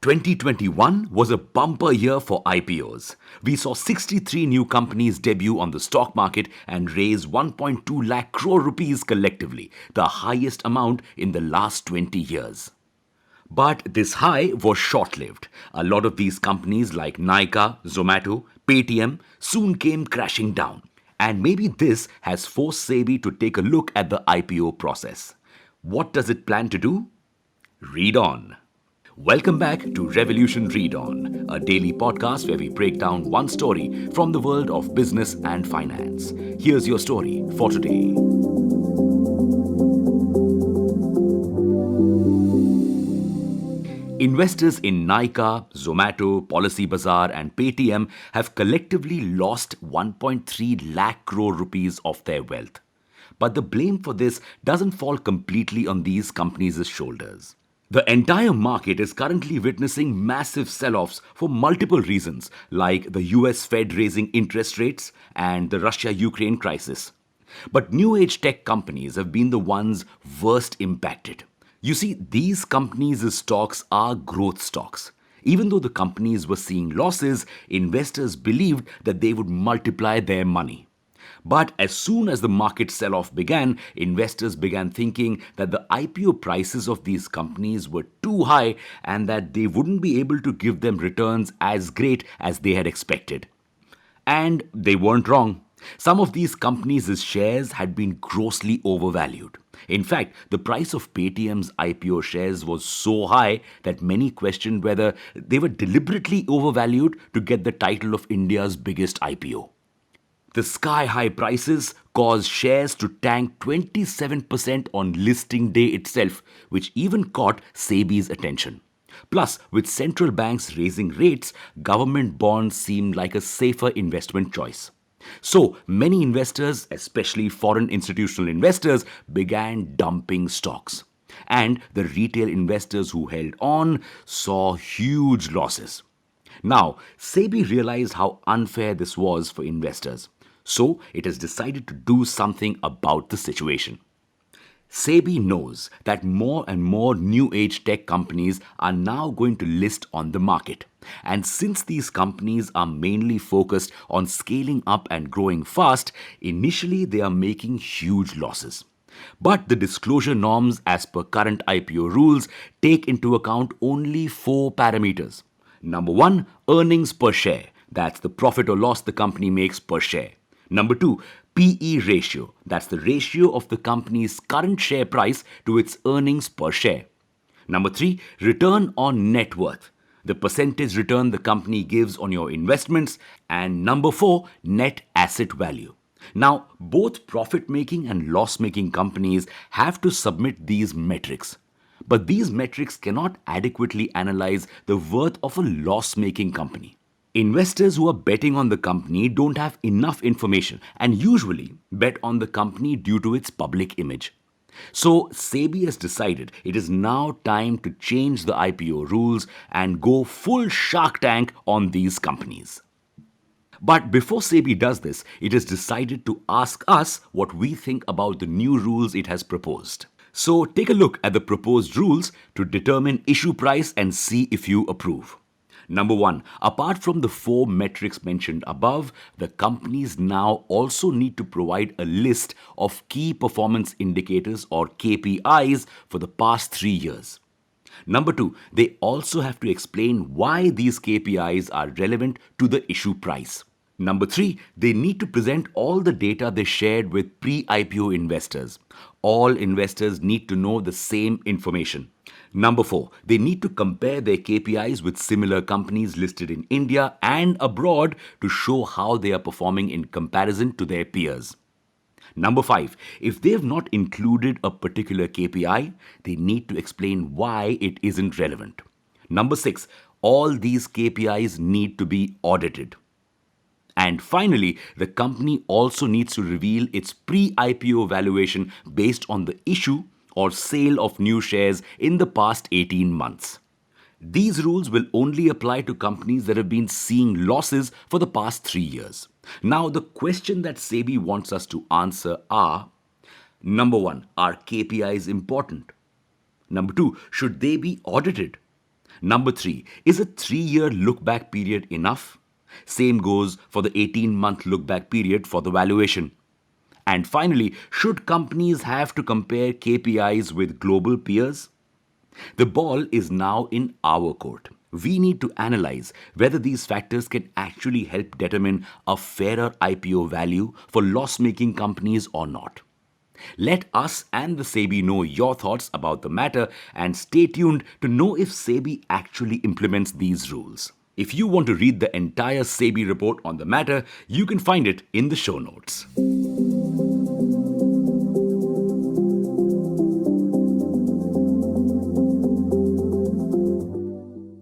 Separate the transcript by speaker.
Speaker 1: 2021 was a bumper year for IPOs. We saw 63 new companies debut on the stock market and raise 1.2 lakh crore rupees collectively, the highest amount in the last 20 years. But this high was short-lived. A lot of these companies like Nykaa, Zomato, Paytm soon came crashing down. And maybe this has forced SEBI to take a look at the IPO process. What does it plan to do? Read on. Welcome back to Revolution Read On, a daily podcast where we break down one story from the world of business and finance. Here's your story for today. Investors in Nykaa, Zomato, Policybazaar and Paytm have collectively lost 1.3 lakh crore rupees of their wealth. But the blame for this doesn't fall completely on these companies' shoulders. The entire market is currently witnessing massive sell-offs for multiple reasons, like the US Fed raising interest rates and the Russia-Ukraine crisis. But new age tech companies have been the ones worst impacted. You see, these companies' stocks are growth stocks. Even though the companies were seeing losses, investors believed that they would multiply their money. But as soon as the market sell-off began, investors began thinking that the IPO prices of these companies were too high and that they wouldn't be able to give them returns as great as they had expected. And they weren't wrong. Some of these companies' shares had been grossly overvalued. In fact, the price of Paytm's IPO shares was so high that many questioned whether they were deliberately overvalued to get the title of India's biggest IPO. The sky-high prices caused shares to tank 27% on listing day itself, which even caught SEBI's attention. Plus, with central banks raising rates, government bonds seemed like a safer investment choice. So, many investors, especially foreign institutional investors, began dumping stocks. And the retail investors who held on saw huge losses. Now, SEBI realized how unfair this was for investors. So, it has decided to do something about the situation. SEBI knows that more and more new age tech companies are now going to list on the market. And since these companies are mainly focused on scaling up and growing fast, initially they are making huge losses. But the disclosure norms as per current IPO rules take into account only 4 parameters. Number 1, earnings per share. That's the profit or loss the company makes per share. Number 2, PE ratio. That's the ratio of the company's current share price to its earnings per share. Number 3, return on net worth. The percentage return the company gives on your investments. And number 4, net asset value. Now, both profit-making and loss-making companies have to submit these metrics. But these metrics cannot adequately analyze the worth of a loss-making company. Investors who are betting on the company don't have enough information and usually bet on the company due to its public image. So, SEBI has decided it is now time to change the IPO rules and go full Shark Tank on these companies. But before SEBI does this, it has decided to ask us what we think about the new rules it has proposed. So, take a look at the proposed rules to determine issue price and see if you approve. Number 1, apart from the 4 metrics mentioned above, the companies now also need to provide a list of key performance indicators or KPIs for the past 3 years. Number 2, they also have to explain why these KPIs are relevant to the issue price. Number 3, they need to present all the data they shared with pre-IPO investors. All investors need to know the same information. Number 4, they need to compare their KPIs with similar companies listed in India and abroad to show how they are performing in comparison to their peers. Number 5, if they have not included a particular KPI, they need to explain why it isn't relevant. Number 6, all these KPIs need to be audited. And finally, the company also needs to reveal its pre-IPO valuation based on the issue or sale of new shares in the past 18 months. These rules will only apply to companies that have been seeing losses for the past 3 years. Now, the question that SEBI wants us to answer are, number 1, are KPIs important? Number 2, should they be audited? Number 3, is a 3-year look-back period enough? Same goes for the 18-month look-back period for the valuation. And finally, should companies have to compare KPIs with global peers? The ball is now in our court. We need to analyze whether these factors can actually help determine a fairer IPO value for loss-making companies or not. Let us and the SEBI know your thoughts about the matter, and stay tuned to know if SEBI actually implements these rules. If you want to read the entire SEBI report on the matter, you can find it in the show notes.